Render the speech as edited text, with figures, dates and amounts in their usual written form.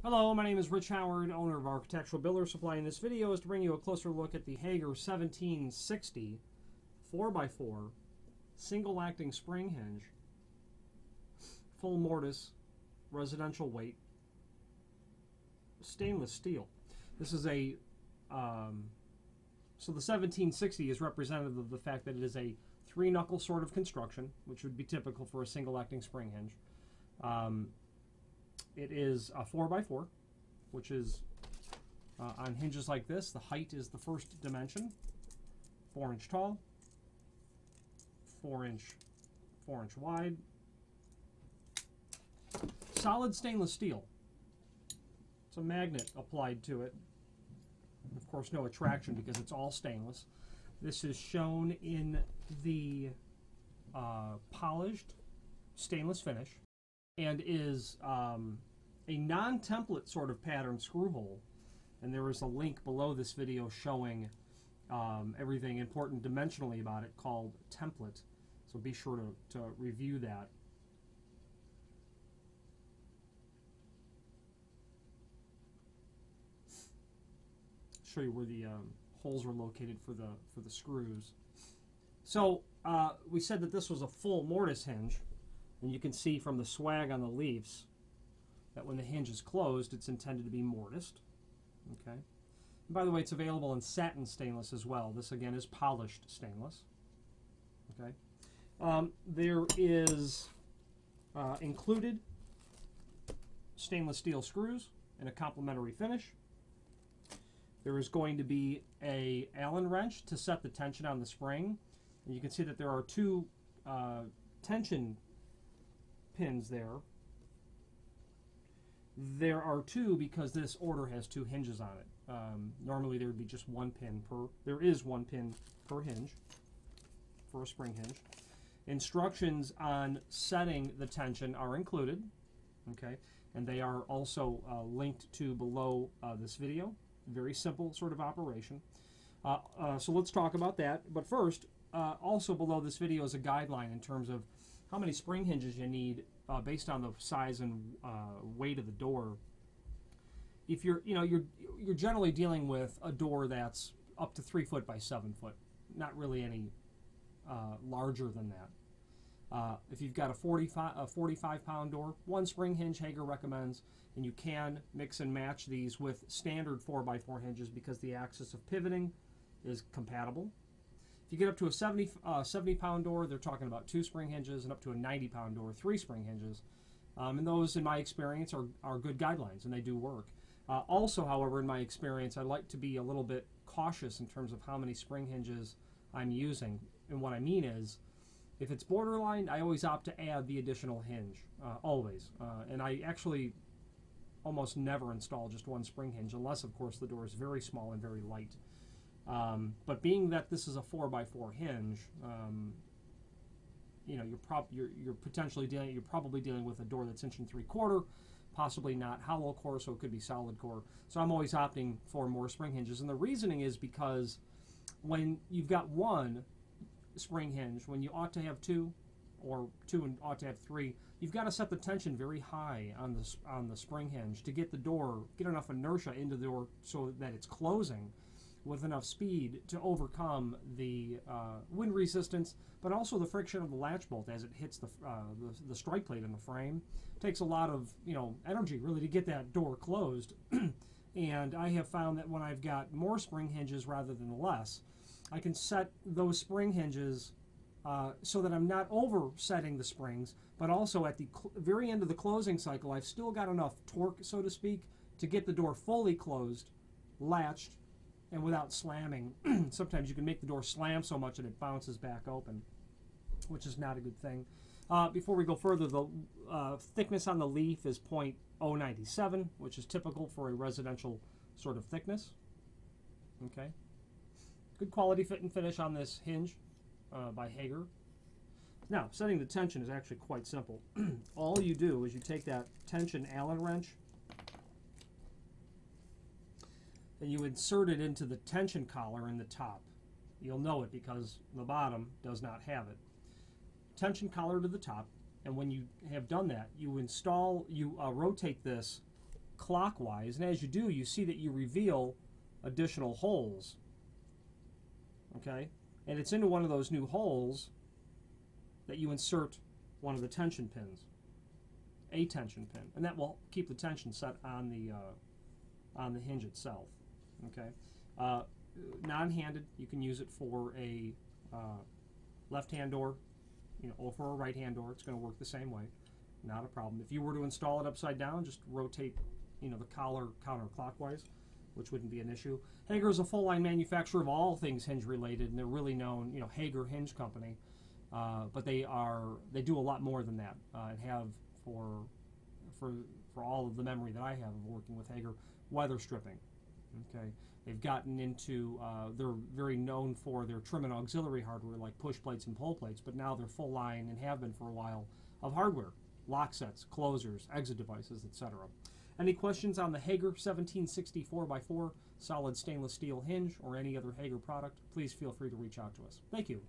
Hello, my name is Rich Howard, owner of Architectural Builder Supply. In this video is to bring you a closer look at the Hager 1760 4x4 single acting spring hinge, full mortise, residential weight, stainless steel. This is a, so the 1760 is representative of the fact that it is a 3-knuckle sort of construction, which would be typical for a single acting spring hinge. It is a 4x4, which is on hinges like this. The height is the first dimension, 4-inch tall, 4-inch wide. Solid stainless steel. It's a magnet applied to it. Of course, no attraction because it's all stainless. This is shown in the polished stainless finish and is a non-template sort of pattern screw hole. And there is a link below this video showing everything important dimensionally about it called template. So be sure to review that. Show you where the holes are located for the screws. So we said that this was a full mortise hinge, and you can see from the swag on the leaves that when the hinge is closed, it's intended to be mortised. Okay. And by the way, it's available in satin stainless as well. This again is polished stainless. Okay. There is included stainless steel screws and a complementary finish. There is going to be a Allen wrench to set the tension on the spring, and you can see that there are two tension pins there. There are two because this order has 2 hinges on it. Normally there would be just 1 pin per. There is 1 pin per hinge for a spring hinge. Instructions on setting the tension are included, okay, and they are also linked to below this video. Very simple sort of operation. So let's talk about that. But first, also below this video is a guideline in terms of how many spring hinges you need based on the size and weight of the door. If you're generally dealing with a door that's up to 3 foot by 7 foot, not really any larger than that. If you've got a 45-pound door, 1 spring hinge Hager recommends, and you can mix and match these with standard 4x4 hinges because the axis of pivoting is compatible. If you get up to a 70-pound door, they're talking about 2 spring hinges, and up to a 90-pound door, 3 spring hinges. And those, in my experience, are good guidelines, and they do work. Also, however, in my experience, I like to be a little bit cautious in terms of how many spring hinges I'm using. And what I mean is, if it's borderline, I always opt to add the additional hinge, always. And I actually almost never install just 1 spring hinge, unless, of course, the door is very small and very light. But being that this is a 4x4 hinge, you're potentially dealing. You're probably dealing with a door that's 1 3/4, possibly not hollow core, so it could be solid core. So I'm always opting for more spring hinges, and the reasoning is because when you've got 1 spring hinge, when you ought to have 2, or 2 and ought to have 3, you've got to set the tension very high on the spring hinge to get the door, get enough inertia into the door so that it's closing with enough speed to overcome the wind resistance, but also the friction of the latch bolt as it hits the strike plate in the frame. It takes a lot of energy really to get that door closed. And I have found that when I've got more spring hinges rather than less, I can set those spring hinges so that I'm not oversetting the springs, but also at the very end of the closing cycle, I've still got enough torque, so to speak, to get the door fully closed, latched, and without slamming. Sometimes you can make the door slam so much that it bounces back open, which is not a good thing. Before we go further, the thickness on the leaf is .097, which is typical for a residential sort of thickness. Okay. Good quality fit and finish on this hinge by Hager. Now, setting the tension is actually quite simple. All you do is you take that tension Allen wrench and you insert it into the tension collar in the top. You'll know it because the bottom does not have it. Tension collar to the top, and when you have done that, you rotate this clockwise, and as you do, you see that you reveal additional holes. Okay, and it's into one of those new holes that you insert one of the tension pins, a tension pin, and that will keep the tension set on the hinge itself. Okay, non-handed, you can use it for a left-hand door, or for a right-hand door. It's going to work the same way, not a problem. If you were to install it upside down, just rotate, the collar counterclockwise, which wouldn't be an issue. Hager is a full-line manufacturer of all things hinge-related, and they're really known, Hager Hinge Company. But they do a lot more than that, and have for all of the memory that I have of working with Hager, weather stripping. Okay, they've gotten into they're very known for their trim and auxiliary hardware like push plates and pull plates, but now they're full line, and have been for a while, of hardware, lock sets, closers, exit devices, etc. Any questions on the Hager 1760 4x4 solid stainless steel hinge or any other Hager product, please feel free to reach out to us. Thank you.